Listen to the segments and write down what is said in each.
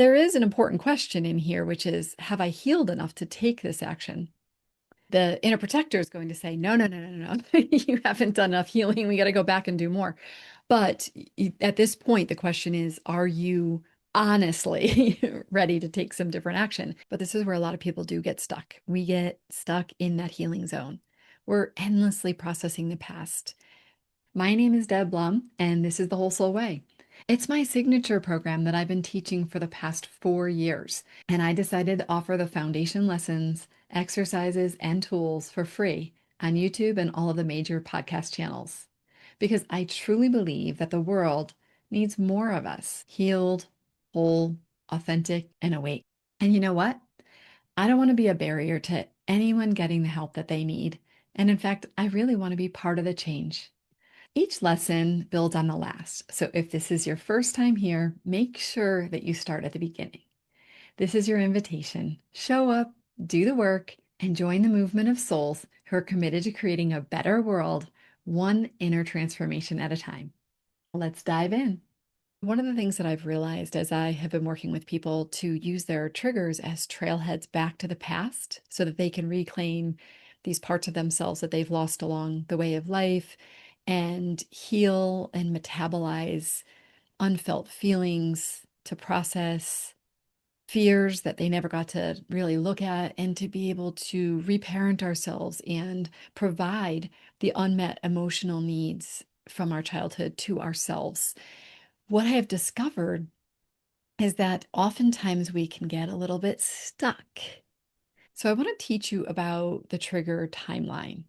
There is an important question in here, which is, have I healed enough to take this action? The inner protector is going to say, no, no, no, no, no, you haven't done enough healing. We got to go back and do more. But at this point, the question is, are you honestly ready to take some different action? But this is where a lot of people do get stuck. We get stuck in that healing zone. We're endlessly processing the past. My name is Deb Blum, and this is the Whole Soul Way. It's my signature program that I've been teaching for the past 4 years, and I decided to offer the foundation lessons, exercises, and tools for free on YouTube and all of the major podcast channels. Because I truly believe that the world needs more of us, healed, whole, authentic, and awake. And you know what? I don't want to be a barrier to anyone getting the help that they need. And in fact, I really want to be part of the change. Each lesson builds on the last. So if this is your first time here, make sure that you start at the beginning. This is your invitation. Show up, do the work, and join the movement of souls who are committed to creating a better world, one inner transformation at a time. Let's dive in. One of the things that I've realized as I have been working with people to use their triggers as trailheads back to the past so that they can reclaim these parts of themselves that they've lost along the way of life and heal and metabolize unfelt feelings, to process fears that they never got to really look at, and to be able to reparent ourselves and provide the unmet emotional needs from our childhood to ourselves. What I have discovered is that oftentimes we can get a little bit stuck. So I want to teach you about the trigger timeline,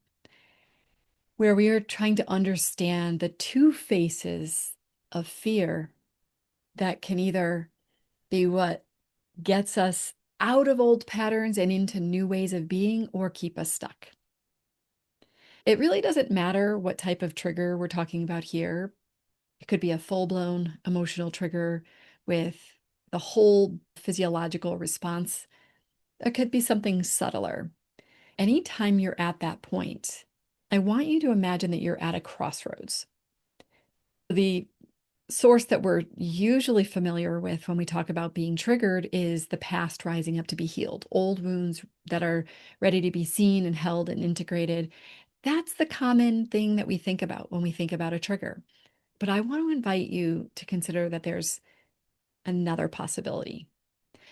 where we are trying to understand the two faces of fear that can either be what gets us out of old patterns and into new ways of being, or keep us stuck. It really doesn't matter what type of trigger we're talking about here. It could be a full-blown emotional trigger with the whole physiological response. It could be something subtler. Anytime you're at that point, I want you to imagine that you're at a crossroads. The source that we're usually familiar with when we talk about being triggered is the past rising up to be healed, old wounds that are ready to be seen and held and integrated. That's the common thing that we think about when we think about a trigger. But I want to invite you to consider that there's another possibility.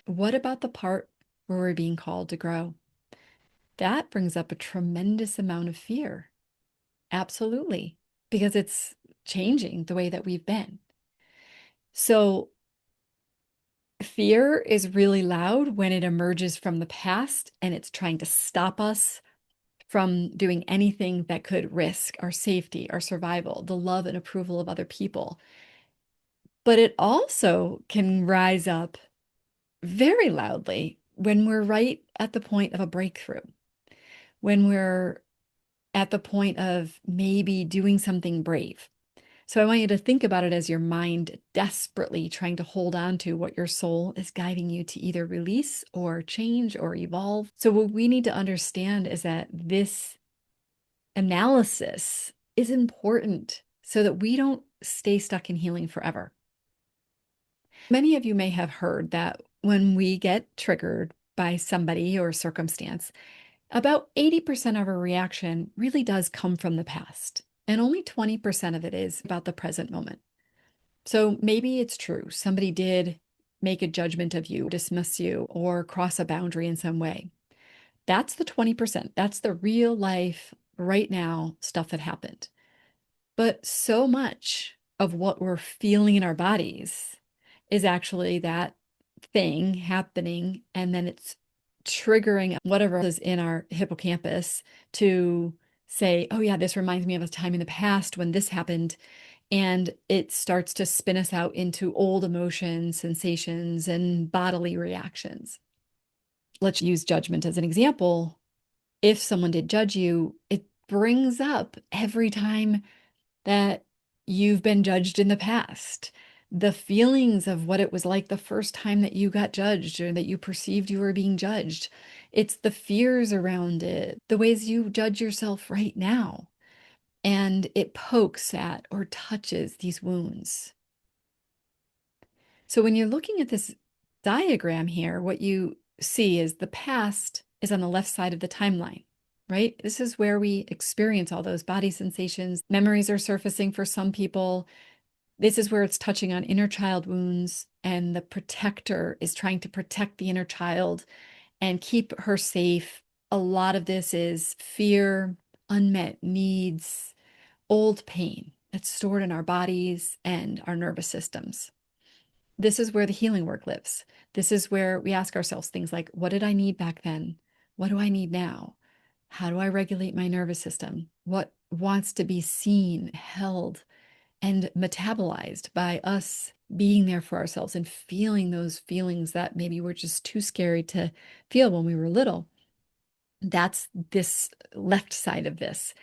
What about the part where we're being called to grow? That brings up a tremendous amount of fear. Absolutely, because it's changing the way that we've been. So fear is really loud when it emerges from the past and it's trying to stop us from doing anything that could risk our safety, our survival, the love and approval of other people. But it also can rise up very loudly when we're right at the point of a breakthrough, when we're at the point of maybe doing something brave. So I want you to think about it as your mind desperately trying to hold on to what your soul is guiding you to either release or change or evolve. So what we need to understand is that this analysis is important so that we don't stay stuck in healing forever. Many of you may have heard that when we get triggered by somebody or circumstance, about 80% of our reaction really does come from the past, and only 20% of it is about the present moment. So maybe it's true. Somebody did make a judgment of you, dismiss you, or cross a boundary in some way. That's the 20%. That's the real life, right now stuff that happened. But so much of what we're feeling in our bodies is actually that thing happening, and then it's triggering whatever is in our hippocampus to say, oh yeah, this reminds me of a time in the past when this happened. And it starts to spin us out into old emotions, sensations, and bodily reactions. Let's use judgment as an example. If someone did judge you, it brings up every time that you've been judged in the past, the feelings of what it was like the first time that you got judged or that you perceived you were being judged. It's the fears around it, the ways you judge yourself right now. And it pokes at or touches these wounds. So when you're looking at this diagram here, what you see is the past is on the left side of the timeline, right? This is where we experience all those body sensations. Memories are surfacing for some people. This is where it's touching on inner child wounds, and the protector is trying to protect the inner child and keep her safe. A lot of this is fear, unmet needs, old pain that's stored in our bodies and our nervous systems. This is where the healing work lives. This is where we ask ourselves things like, what did I need back then? What do I need now? How do I regulate my nervous system? What wants to be seen, held, and metabolized by us being there for ourselves and feeling those feelings that maybe were just too scary to feel when we were little? That's this left side of this.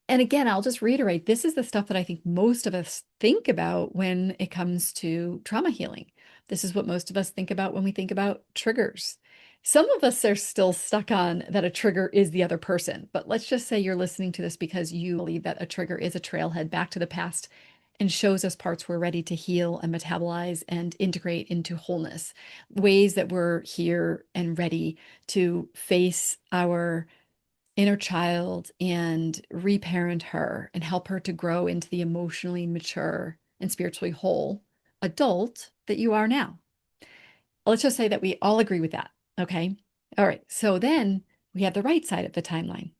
And again, I'll just reiterate, this is the stuff that I think most of us think about when it comes to trauma healing. This is what most of us think about when we think about triggers. Some of us are still stuck on that a trigger is the other person, but let's just say you're listening to this because you believe that a trigger is a trailhead back to the past and shows us parts we're ready to heal and metabolize and integrate into wholeness, ways that we're here and ready to face our inner child and reparent her and help her to grow into the emotionally mature and spiritually whole adult that you are now. Let's just say that we all agree with that. Okay. All right. So then we have the right side of the timeline.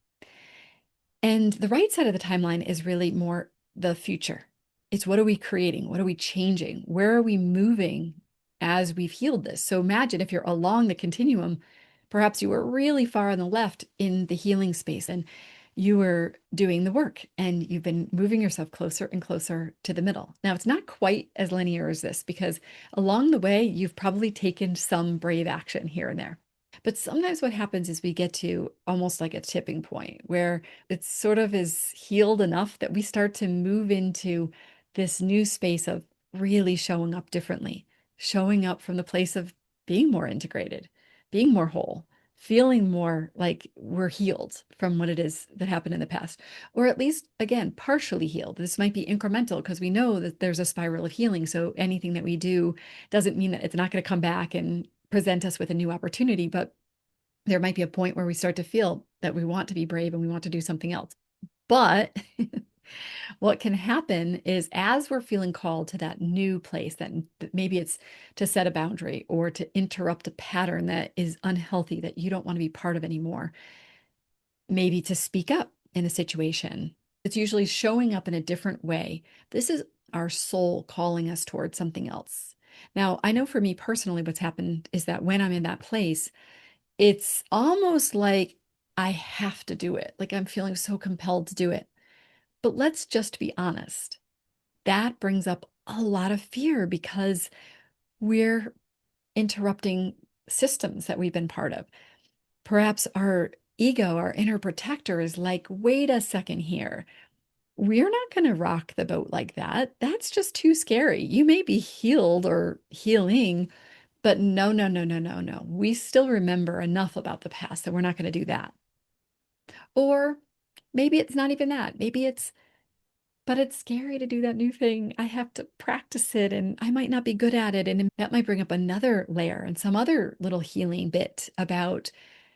And the right side of the timeline is really more the future. It's what are we creating? What are we changing? Where are we moving as we've healed this? So imagine if you're along the continuum, perhaps you were really far on the left in the healing space and you were doing the work and you've been moving yourself closer and closer to the middle. Now, it's not quite as linear as this because along the way, you've probably taken some brave action here and there. But sometimes what happens is we get to almost like a tipping point where it sort of is healed enough that we start to move into this new space of really showing up differently, showing up from the place of being more integrated, being more whole, feeling more like we're healed from what it is that happened in the past, or at least, again, partially healed. This might be incremental because we know that there's a spiral of healing. So anything that we do doesn't mean that it's not going to come back and present us with a new opportunity, but there might be a point where we start to feel that we want to be brave and we want to do something else. But what can happen is as we're feeling called to that new place, that maybe it's to set a boundary or to interrupt a pattern that is unhealthy, that you don't want to be part of anymore, maybe to speak up in a situation. It's usually showing up in a different way. This is our soul calling us towards something else. Now, I know for me personally, what's happened is that when I'm in that place, it's almost like I have to do it. Like I'm feeling so compelled to do it. But let's just be honest. That brings up a lot of fear because we're interrupting systems that we've been part of. Perhaps our ego, our inner protector, is like, wait a second here. We're not going to rock the boat like that. That's just too scary. You may be healed or healing, but no, no, no, no, no, no. We still remember enough about the past that we're not going to do that. Or maybe it's not even that. Maybe it's, but it's scary to do that new thing. I have to practice it and I might not be good at it. And that might bring up another layer and some other little healing bit about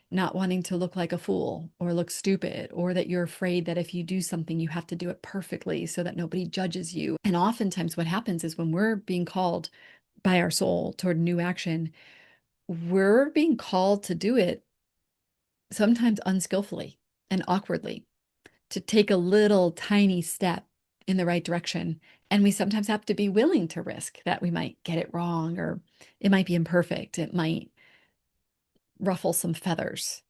not wanting to look like a fool or look stupid, or that you're afraid that if you do something, you have to do it perfectly so that nobody judges you. And oftentimes, what happens is when we're being called by our soul toward new action, we're being called to do it sometimes unskillfully and awkwardly, to take a little tiny step in the right direction. And we sometimes have to be willing to risk that we might get it wrong, or it might be imperfect. It might ruffle some feathers.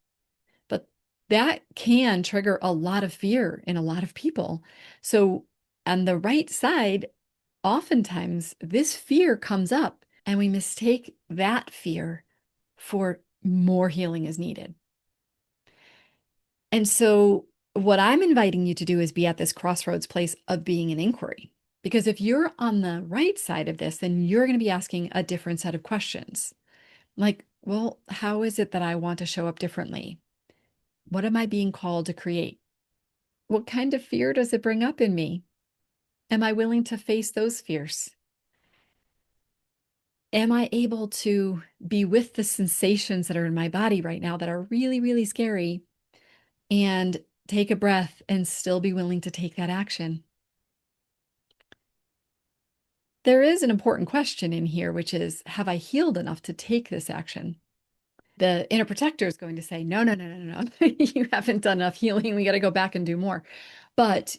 But that can trigger a lot of fear in a lot of people. So, on the right side, oftentimes this fear comes up and we mistake that fear for more healing is needed. And so, what I'm inviting you to do is be at this crossroads place of being an inquiry. Because if you're on the right side of this, then you're going to be asking a different set of questions. Like, well, how is it that I want to show up differently? What am I being called to create? What kind of fear does it bring up in me? Am I willing to face those fears? Am I able to be with the sensations that are in my body right now that are really, really scary and take a breath and still be willing to take that action? There is an important question in here, which is, have I healed enough to take this action? The inner protector is going to say, no, no, no, no, no, no. You haven't done enough healing. We got to go back and do more. But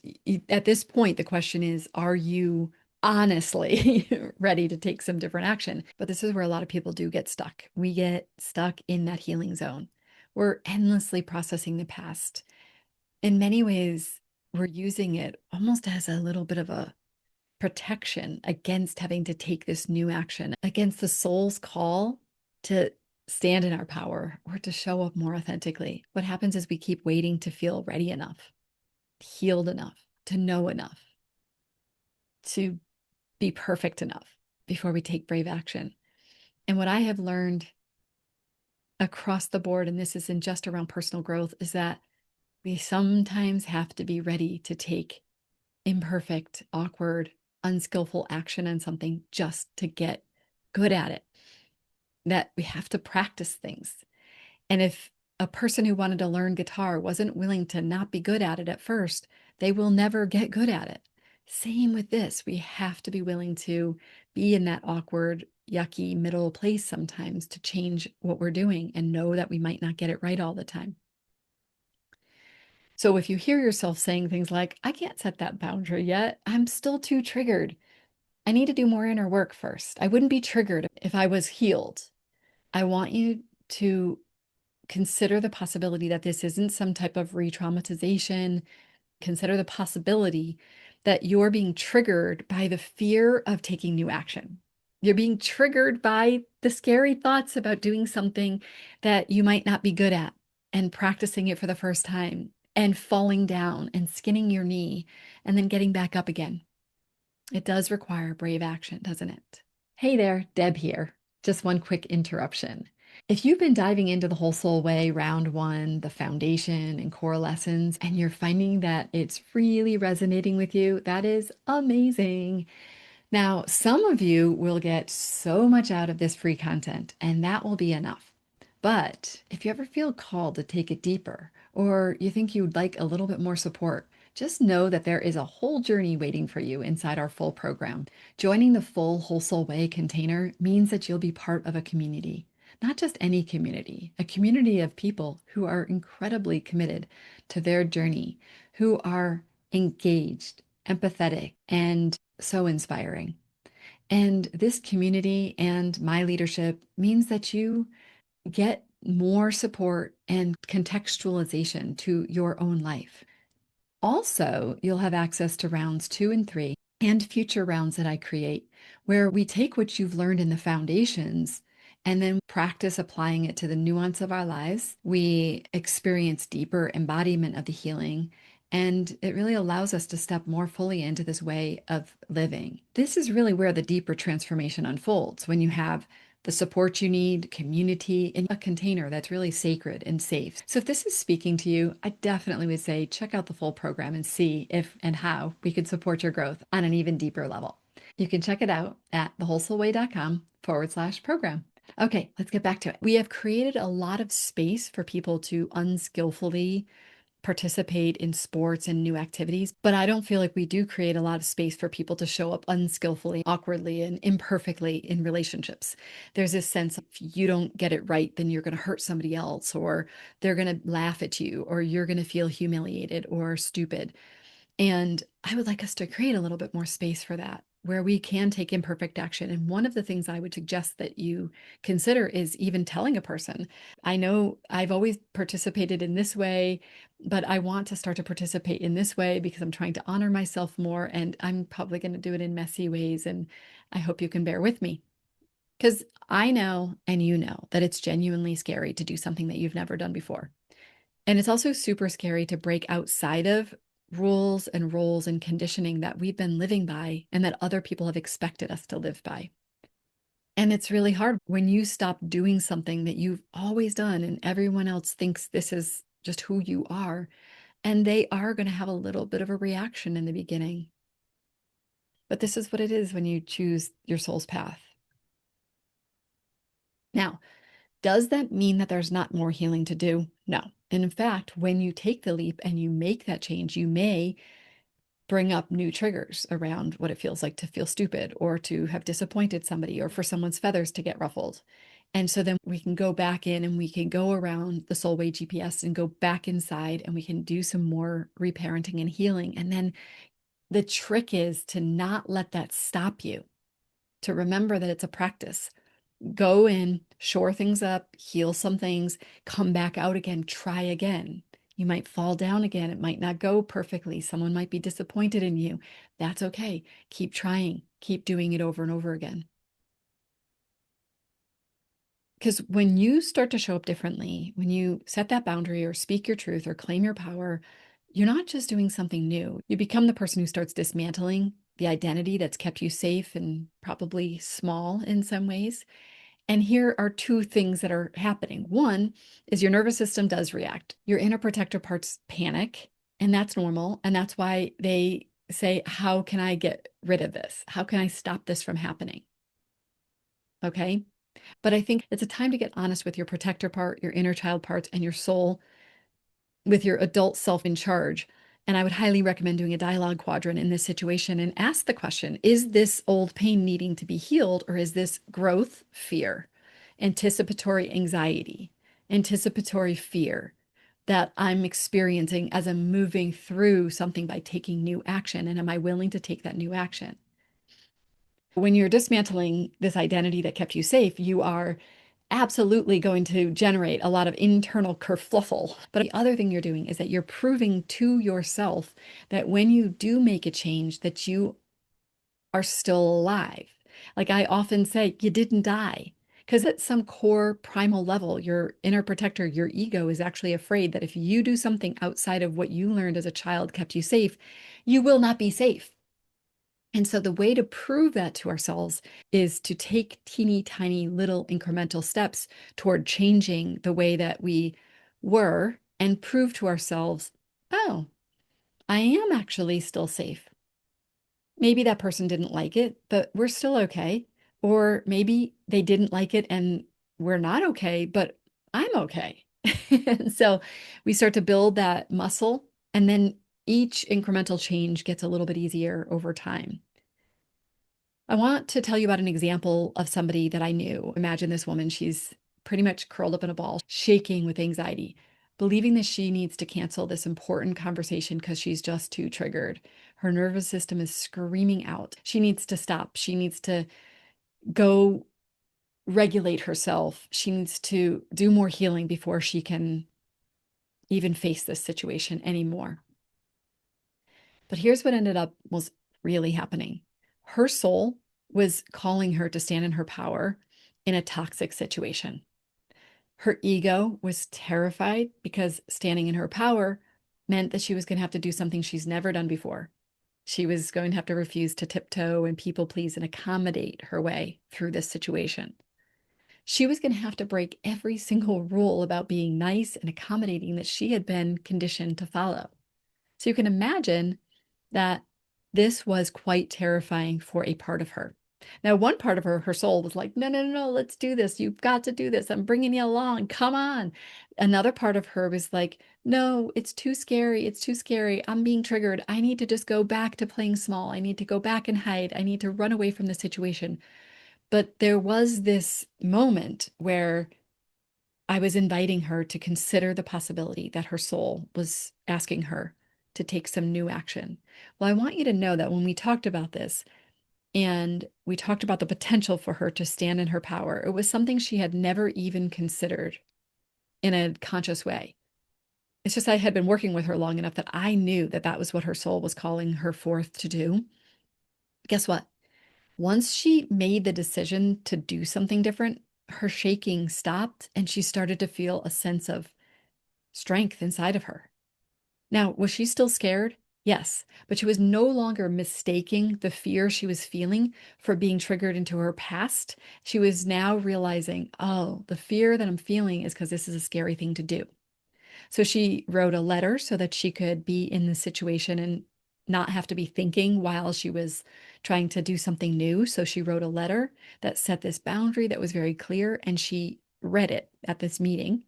at this point, the question is, are you honestly ready to take some different action? But this is where a lot of people do get stuck. We get stuck in that healing zone. We're endlessly processing the past. In many ways, we're using it almost as a little bit of a protection against having to take this new action, against the soul's call to stand in our power or to show up more authentically. What happens is we keep waiting to feel ready enough, healed enough, to know enough, to be perfect enough before we take brave action. And what I have learned across the board, and this isn't just around personal growth, is that we sometimes have to be ready to take imperfect, awkward, unskillful action on something just to get good at it. That we have to practice things. And if a person who wanted to learn guitar wasn't willing to not be good at it at first, they will never get good at it. Same with this. We have to be willing to be in that awkward, yucky middle place sometimes to change what we're doing and know that we might not get it right all the time. So if you hear yourself saying things like, I can't set that boundary yet, I'm still too triggered. I need to do more inner work first. I wouldn't be triggered if I was healed. I want you to consider the possibility that this isn't some type of re-traumatization. Consider the possibility that you're being triggered by the fear of taking new action. You're being triggered by the scary thoughts about doing something that you might not be good at and practicing it for the first time and falling down and skinning your knee and then getting back up again. It does require brave action, doesn't it? Hey there, Deb here. Just one quick interruption. If you've been diving into the Whole Soul Way round one, the foundation and core lessons, and you're finding that it's really resonating with you, that is amazing. Now, some of you will get so much out of this free content, and that will be enough. But if you ever feel called to take it deeper, or you think you'd like a little bit more support, just know that there is a whole journey waiting for you inside our full program. Joining the full Whole Soul Way container means that you'll be part of a community, not just any community, a community of people who are incredibly committed to their journey, who are engaged, empathetic, and so inspiring. And this community and my leadership means that you get more support and contextualization to your own life. Also, you'll have access to rounds 2 and 3 and future rounds that I create, where we take what you've learned in the foundations and then practice applying it to the nuance of our lives. We experience deeper embodiment of the healing, and it really allows us to step more fully into this way of living. This is really where the deeper transformation unfolds when you have the support you need, community, in a container that's really sacred and safe. So if this is speaking to you, I definitely would say check out the full program and see if and how we could support your growth on an even deeper level. You can check it out at thewholesoulway.com/program. Okay, let's get back to it. We have created a lot of space for people to unskillfully participate in sports and new activities, but I don't feel like we do create a lot of space for people to show up unskillfully, awkwardly, and imperfectly in relationships. There's this sense of if you don't get it right, then you're going to hurt somebody else, or they're going to laugh at you, or you're going to feel humiliated or stupid. And I would like us to create a little bit more space for that, where we can take imperfect action. And one of the things I would suggest that you consider is even telling a person, I know I've always participated in this way, but I want to start to participate in this way because I'm trying to honor myself more. And I'm probably going to do it in messy ways. And I hope you can bear with me. Because I know, and you know, that it's genuinely scary to do something that you've never done before. And it's also super scary to break outside of rules and roles and conditioning that we've been living by and that other people have expected us to live by. And it's really hard when you stop doing something that you've always done and everyone else thinks this is just who you are. And they are going to have a little bit of a reaction in the beginning. But this is what it is when you choose your soul's path. Now, does that mean that there's not more healing to do? No. And in fact, when you take the leap and you make that change, you may bring up new triggers around what it feels like to feel stupid or to have disappointed somebody or for someone's feathers to get ruffled. And so then we can go back in and we can go around the soul way GPS and go back inside and we can do some more reparenting and healing. And then the trick is to not let that stop you, to remember that it's a practice. Go in, shore things up, heal some things, come back out again, try again. You might fall down again. It might not go perfectly. Someone might be disappointed in you. That's okay. Keep trying, keep doing it over and over again. Because when you start to show up differently, when you set that boundary or speak your truth or claim your power, you're not just doing something new. You become the person who starts dismantling the identity that's kept you safe and probably small in some ways. And here are two things that are happening. One is your nervous system does react. Your inner protector parts panic, and that's normal. And that's why they say, how can I get rid of this? How can I stop this from happening? Okay. But I think it's a time to get honest with your protector part, your inner child parts, and your soul with your adult self in charge. And I would highly recommend doing a dialogue quadrant in this situation and ask the question, is this old pain needing to be healed, or is this growth fear, anticipatory anxiety, anticipatory fear that I'm experiencing as I'm moving through something by taking new action? And am I willing to take that new action? When you're dismantling this identity that kept you safe, you are absolutely going to generate a lot of internal kerfluffle. But the other thing you're doing is that you're proving to yourself that when you do make a change, that you are still alive. Like I often say, you didn't die. Because at some core primal level, your inner protector, your ego is actually afraid that if you do something outside of what you learned as a child kept you safe, you will not be safe. And so the way to prove that to ourselves is to take teeny tiny little incremental steps toward changing the way that we were and prove to ourselves, oh, I am actually still safe. Maybe that person didn't like it, but we're still okay. Or maybe they didn't like it and we're not okay, but I'm okay. And so we start to build that muscle, and then each incremental change gets a little bit easier over time. I want to tell you about an example of somebody that I knew. Imagine this woman, she's pretty much curled up in a ball, shaking with anxiety, believing that she needs to cancel this important conversation because she's just too triggered. Her nervous system is screaming out. She needs to stop. She needs to go regulate herself. She needs to do more healing before she can even face this situation anymore. But here's what ended up was really happening. Her soul was calling her to stand in her power in a toxic situation. Her ego was terrified because standing in her power meant that she was going to have to do something she's never done before. She was going to have to refuse to tiptoe and people please and accommodate her way through this situation. She was going to have to break every single rule about being nice and accommodating that she had been conditioned to follow. So you can imagine that this was quite terrifying for a part of her. Now, one part of her, her soul was like, no, no, no, no, let's do this. You've got to do this. I'm bringing you along. Come on. Another part of her was like, no, it's too scary. It's too scary. I'm being triggered. I need to just go back to playing small. I need to go back and hide. I need to run away from the situation. But there was this moment where I was inviting her to consider the possibility that her soul was asking her to take some new action. Well, I want you to know that when we talked about this and we talked about the potential for her to stand in her power, it was something she had never even considered in a conscious way. It's just I had been working with her long enough that I knew that that was what her soul was calling her forth to do. Guess what? Once she made the decision to do something different, her shaking stopped and she started to feel a sense of strength inside of her. Now, was she still scared? Yes, but she was no longer mistaking the fear she was feeling for being triggered into her past. She was now realizing, oh, the fear that I'm feeling is because this is a scary thing to do. So she wrote a letter so that she could be in the situation and not have to be thinking while she was trying to do something new. So she wrote a letter that set this boundary that was very clear, and she read it at this meeting.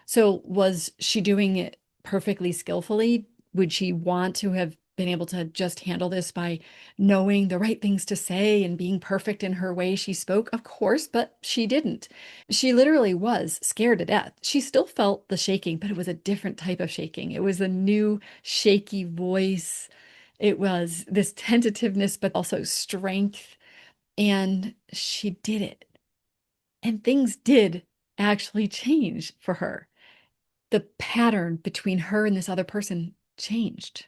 So was she doing it perfectly skillfully? Would she want to have been able to just handle this by knowing the right things to say and being perfect in her way she spoke? Of course, but she didn't. She literally was scared to death. She still felt the shaking, but it was a different type of shaking. It was a new shaky voice. It was this tentativeness, but also strength. And she did it. And things did actually change for her. The pattern between her and this other person changed.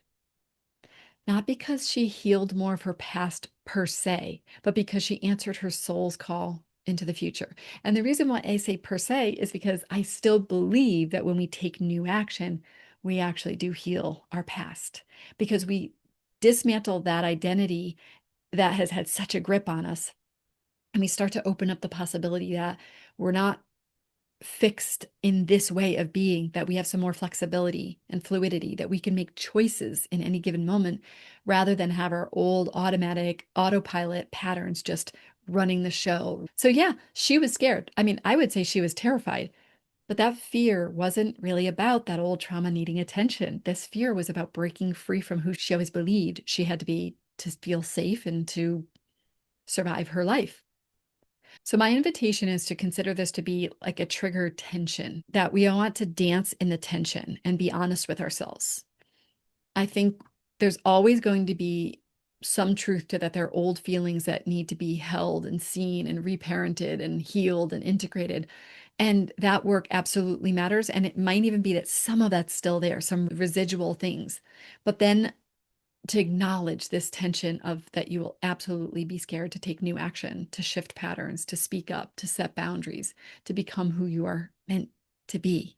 Not because she healed more of her past per se, but because she answered her soul's call into the future. And the reason why I say per se is because I still believe that when we take new action, we actually do heal our past because we dismantle that identity that has had such a grip on us. And we start to open up the possibility that we're not fixed in this way of being, that we have some more flexibility and fluidity, that we can make choices in any given moment rather than have our old automatic autopilot patterns just running the show. So, yeah, she was scared. I mean, I would say she was terrified, but that fear wasn't really about that old trauma needing attention. This fear was about breaking free from who she always believed she had to be to feel safe and to survive her life. So, my invitation is to consider this to be like a trigger tension, that we want to dance in the tension and be honest with ourselves. I think there's always going to be some truth to that. There are old feelings that need to be held and seen and reparented and healed and integrated. And that work absolutely matters. And it might even be that some of that's still there, some residual things. But then to acknowledge this tension of that you will absolutely be scared to take new action, to shift patterns, to speak up, to set boundaries, to become who you are meant to be.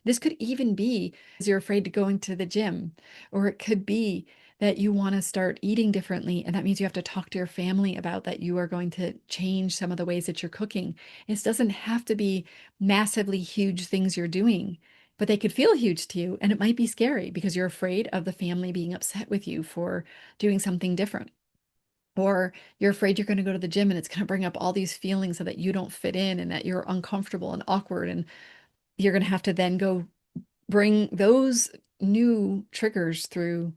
This could even be you're afraid to go into the gym, or it could be that you want to start eating differently. And that means you have to talk to your family about that. You are going to change some of the ways that you're cooking. It doesn't have to be massively huge things you're doing, but they could feel huge to you. And it might be scary because you're afraid of the family being upset with you for doing something different. Or you're afraid you're going to go to the gym and it's going to bring up all these feelings so that you don't fit in and that you're uncomfortable and awkward. And you're going to have to then go bring those new triggers through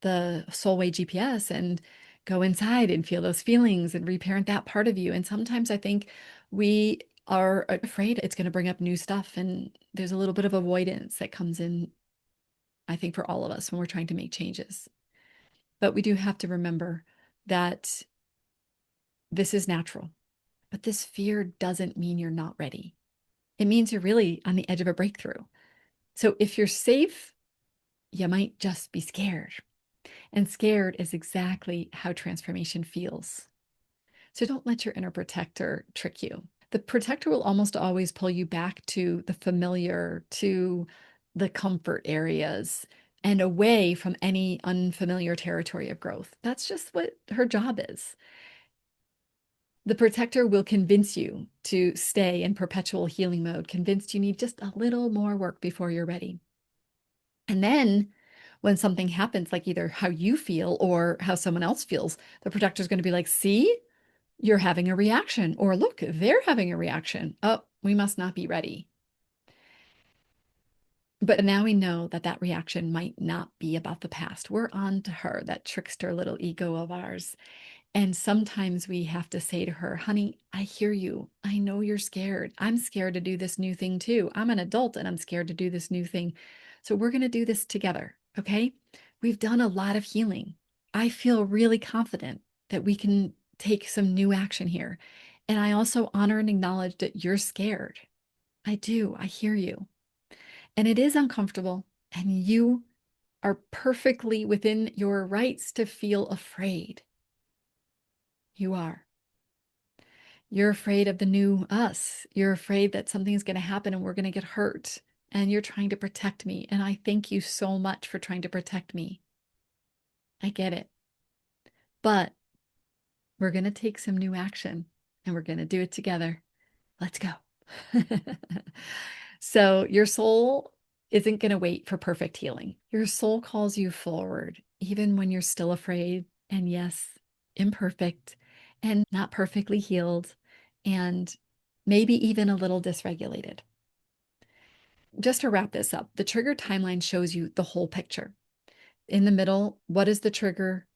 the Soulway GPS and go inside and feel those feelings and reparent that part of you. And sometimes I think we are afraid it's going to bring up new stuff. And there's a little bit of avoidance that comes in, I think, for all of us when we're trying to make changes. But we do have to remember that this is natural. But this fear doesn't mean you're not ready. It means you're really on the edge of a breakthrough. So if you're safe, you might just be scared. And scared is exactly how transformation feels. So don't let your inner protector trick you. The protector will almost always pull you back to the familiar, to the comfort areas, and away from any unfamiliar territory of growth. That's just what her job is. The protector will convince you to stay in perpetual healing mode, convinced you need just a little more work before you're ready. And then when something happens, like either how you feel or how someone else feels, the protector is going to be like, see, you're having a reaction. Or look, they're having a reaction. Oh, we must not be ready. But now we know that that reaction might not be about the past. We're on to her, that trickster little ego of ours. And sometimes we have to say to her, honey, I hear you. I know you're scared. I'm scared to do this new thing too. I'm an adult and I'm scared to do this new thing. So we're going to do this together. Okay. We've done a lot of healing. I feel really confident that we can take some new action here. And I also honor and acknowledge that you're scared. I do. I hear you. And it is uncomfortable. And you are perfectly within your rights to feel afraid. You are. You're afraid of the new us. You're afraid that something's going to happen and we're going to get hurt. And you're trying to protect me. And I thank you so much for trying to protect me. I get it. But we're going to take some new action and we're going to do it together. Let's go. So your soul isn't going to wait for perfect healing. Your soul calls you forward, even when you're still afraid. And yes, imperfect and not perfectly healed and maybe even a little dysregulated. Just to wrap this up, the trigger timeline shows you the whole picture. In the middle, what is the trigger?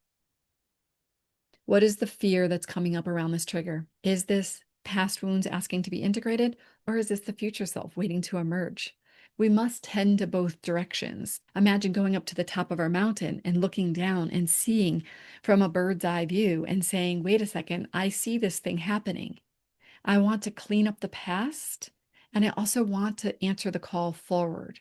What is the fear that's coming up around this trigger? Is this past wounds asking to be integrated, or is this the future self waiting to emerge? We must tend to both directions. Imagine going up to the top of our mountain and looking down and seeing from a bird's eye view and saying, wait a second, I see this thing happening. I want to clean up the past, and I also want to answer the call forward.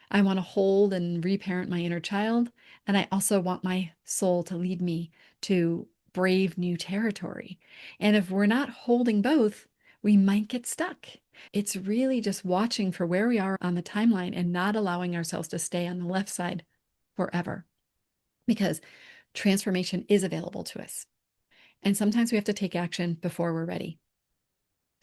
I want to hold and reparent my inner child, and I also want my soul to lead me to brave new territory. And if we're not holding both, we might get stuck. It's really just watching for where we are on the timeline and not allowing ourselves to stay on the left side forever, because transformation is available to us. And sometimes we have to take action before we're ready.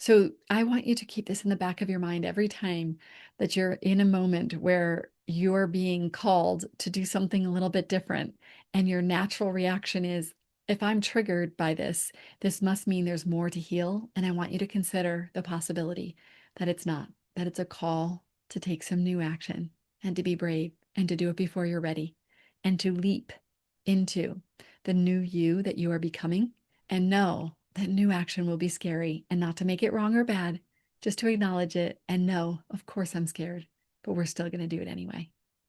So I want you to keep this in the back of your mind every time that you're in a moment where you're being called to do something a little bit different. And your natural reaction is, if I'm triggered by this, this must mean there's more to heal. And I want you to consider the possibility that it's not, that it's a call to take some new action and to be brave and to do it before you're ready and to leap into the new you that you are becoming, and know that new action will be scary, and not to make it wrong or bad, just to acknowledge it and know, of course I'm scared, but we're still going to do it anyway.